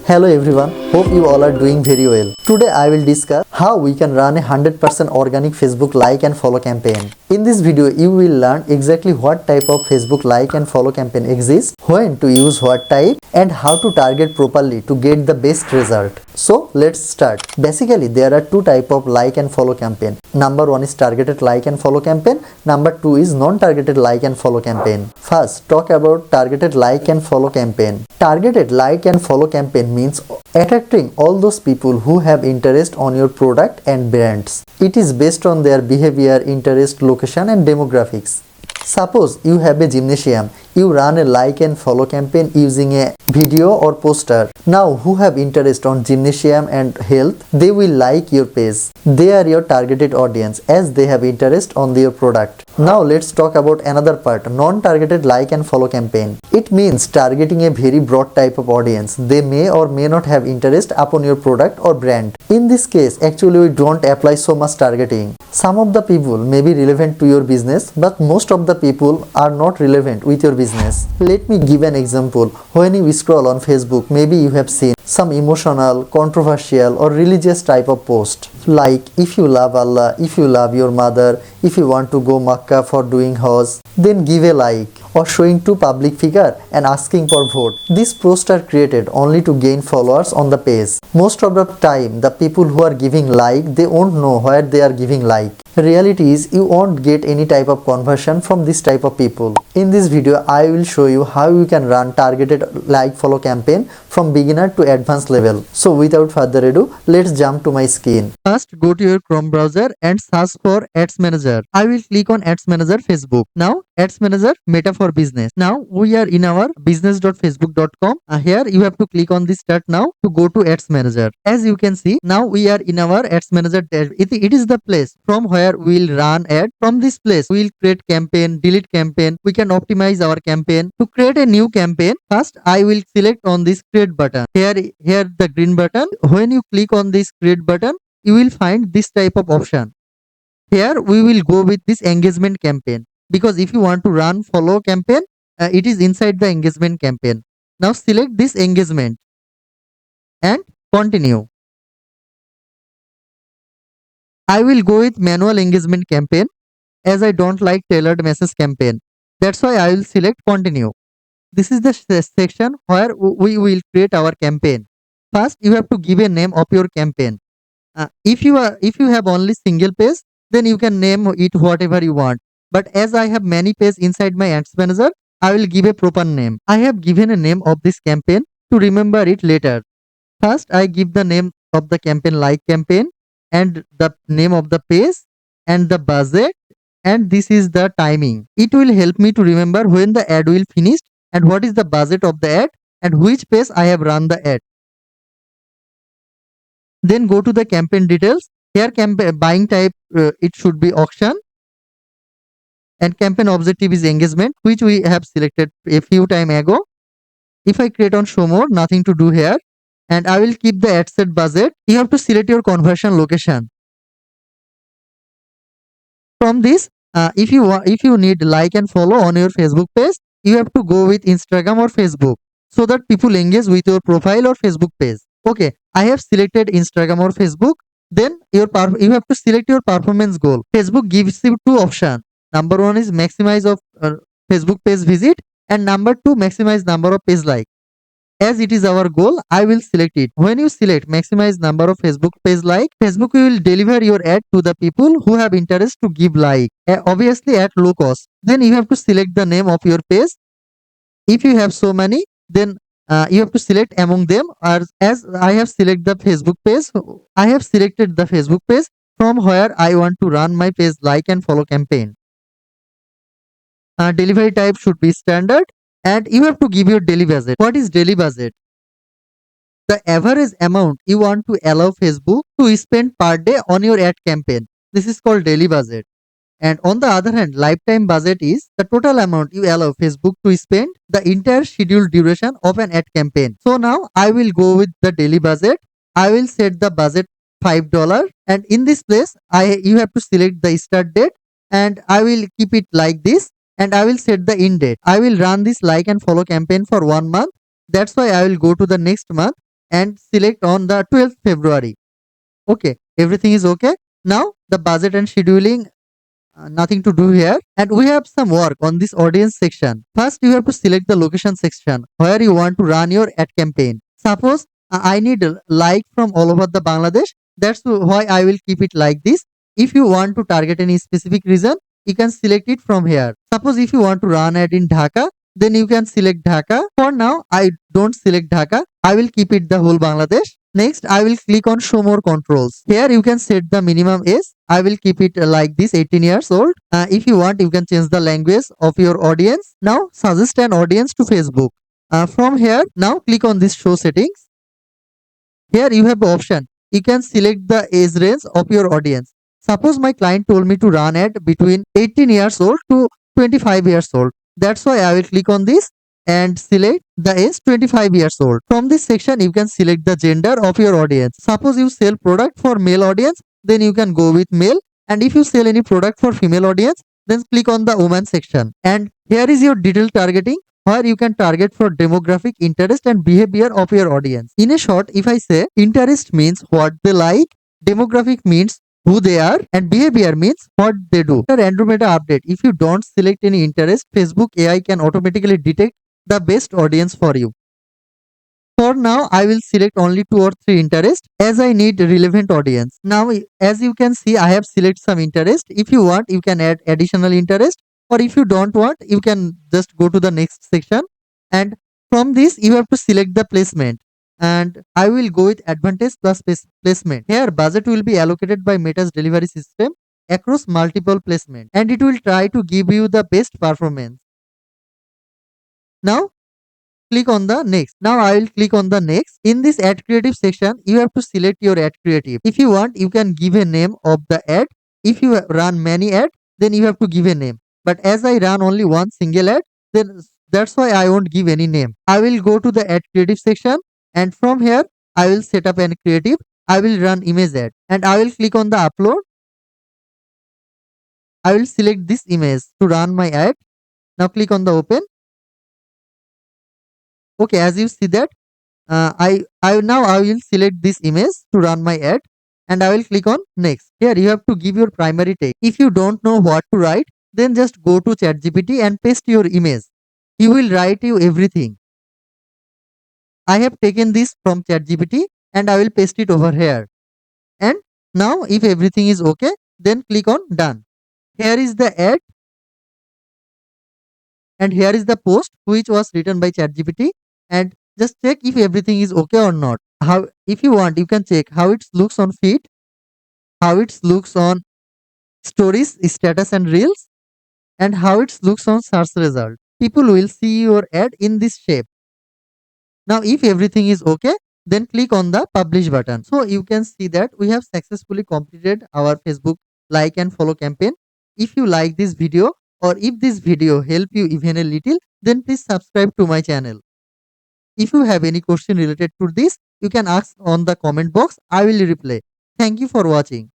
Hello everyone, hope you all are doing very well. Today I will discuss how we can run a 100% organic Facebook like and follow campaign. In this video you will learn exactly what type of Facebook like and follow campaign exists, when to use what type, and how to target properly to get the best result. So let's start. Basically there are two type of like and follow campaign. Number one is targeted like and follow campaign. Number two is non-targeted like and follow campaign. First talk about targeted like and follow campaign. Targeted like and follow campaign means attracting all those people who have interest on your product and brands. It is based on their behavior, interest, location and demographics. Suppose you have a gymnasium, you run a like and follow campaign using a video or poster. Now who have interest on gymnasium and health, they will like your page. They are your targeted audience as they have interest on your product. Now let's talk about another part, non-targeted like and follow campaign. It means targeting a very broad type of audience. They may or may not have interest upon your product or brand. In this case, actually we don't apply so much targeting. Some of the people may be relevant to your business, but most of the people are not relevant with your business. Let me give an example. When you scroll on Facebook, maybe you have seen some emotional, controversial or religious type of post. Like if you love Allah, if you love your mother, if you want to go Makkah for doing Hajj, then give a like. Or showing two public figure and asking for vote. These posts are created only to gain followers on the page. Most of the time the people who are giving like, they won't know where they are giving like. Reality is you won't get any type of conversion from this type of people. In this video I will show you how you can run targeted like follow campaign from beginner to advanced level. So without further ado, let's jump to my screen. First go to your Chrome browser and search for Ads Manager. I will click on Ads Manager Facebook. Now Ads Manager Meta for business. Now we are in our business.facebook.com. Here you have to click on this start now to go to Ads Manager. As you can see, now we are in our Ads Manager. It is the place from where we will run ad. From this place we will create campaign, delete campaign. We can optimize our campaign. To create a new campaign, first I will select on this create button. Here the green button. When you click on this create button, you will find this type of option. Here we will go with this engagement campaign, because if you want to run follow campaign, it is inside the engagement campaign. Now select this engagement and continue. I will go with manual engagement campaign as I don't like tailored message campaign. That's why I will select continue. This is the section where we will create our campaign. First you have to give a name of your campaign. If you have only single page, then you can name it whatever you want. But as I have many pages inside my Ads Manager, I will give a proper name. I have given a name of this campaign to remember it later. First, I give the name of the campaign like campaign and the name of the page and the budget, and this is the timing. It will help me to remember when the ad will finish and what is the budget of the ad and which page I have run the ad. Then go to the campaign details. Here campaign buying type, it should be auction. And campaign objective is engagement, which we have selected a few time ago. If I create on show more, nothing to do here. And I will keep the ad set budget. You have to select your conversion location. From this, if you need like and follow on your Facebook page, you have to go with Instagram or Facebook so that people engage with your profile or Facebook page. Okay, I have selected Instagram or Facebook. Then you have to select your performance goal. Facebook gives you two options. Number one is maximize of Facebook page visit, and number two maximize number of page like. As it is our goal, I will select it. When you select maximize number of Facebook page like, Facebook will deliver your ad to the people who have interest to give like, obviously at low cost. Then you have to select the name of your page. If you have so many, then you have to select among them. As I have selected the Facebook page, I have selected the Facebook page from where I want to run my page like and follow campaign. Delivery type should be standard, and you have to give your daily budget. What is daily budget? The average amount you want to allow Facebook to spend per day on your ad campaign. This is called daily budget. And on the other hand, lifetime budget is the total amount you allow Facebook to spend the entire scheduled duration of an ad campaign. So now I will go with the daily budget. I will set the budget $5, and in this place you have to select the start date, and I will keep it like this. And I will set the end date. I will run this like and follow campaign for 1 month. That's why I will go to the next month and select on the 12th February. Okay, everything is okay. Now the budget and scheduling, nothing to do here, and we have some work on this audience section. First you have to select the location section where you want to run your ad campaign. Suppose I need a like from all over the Bangladesh. That's why I will keep it like this. If you want to target any specific region, you can select it from here. Suppose if you want to run ad in Dhaka, then you can select Dhaka. For now I don't select Dhaka, I will keep it the whole Bangladesh. Next, I will click on show more controls. Here you can set the minimum age. I will keep it like this, 18 years old. If you want, you can change the language of your audience. Now suggest an audience to Facebook. From here, now click on this show settings. Here you have the option. You can select the age range of your audience. Suppose my client told me to run ad between 18 years old to 25 years old. That's why I will click on this and select the age 25 years old. From this section, you can select the gender of your audience. Suppose you sell product for male audience, then you can go with male. And if you sell any product for female audience, then click on the woman section. And here is your detailed targeting where you can target for demographic, interest and behavior of your audience. In a short, if I say interest means what they like, demographic means who they are, and behavior means what they do. The random data update. If you don't select any interest, Facebook AI can automatically detect the best audience for you. For now, I will select only 2 or 3 interest as I need relevant audience. Now, as you can see, I have selected some interest. If you want, you can add additional interest, or if you don't want, you can just go to the next section. And from this, you have to select the placement. And I will go with advantage plus placement. Here, budget will be allocated by Meta's delivery system across multiple placement, and it will try to give you the best performance. Now, click on the next. Now I will click on the next. In this ad creative section, you have to select your ad creative. If you want, you can give a name of the ad. If you run many ads, then you have to give a name. But as I run only one single ad, then that's why I won't give any name. I will go to the ad creative section, and from here I will set up an creative. I will run image ad, and I will click on the upload. I will select this image to run my ad. Now click on the open. Okay, as you see that, I will select this image to run my ad, and I will click on next. Here you have to give your primary text. If you don't know what to write, then just go to ChatGPT and paste your image. He will write you everything. I have taken this from ChatGPT and I will paste it over here. And now if everything is okay, then click on done. Here is the ad, and here is the post which was written by ChatGPT, and just check if everything is okay or not. How, if you want, you can check how it looks on feed, how it looks on stories, status and reels, and how it looks on search result. People will see your ad in this shape. Now if everything is okay, then click on the publish button. So you can see that we have successfully completed our Facebook like and follow campaign. If you like this video, or if this video help you even a little, then please subscribe to my channel. If you have any question related to this, you can ask on the comment box. I will reply. Thank you for watching.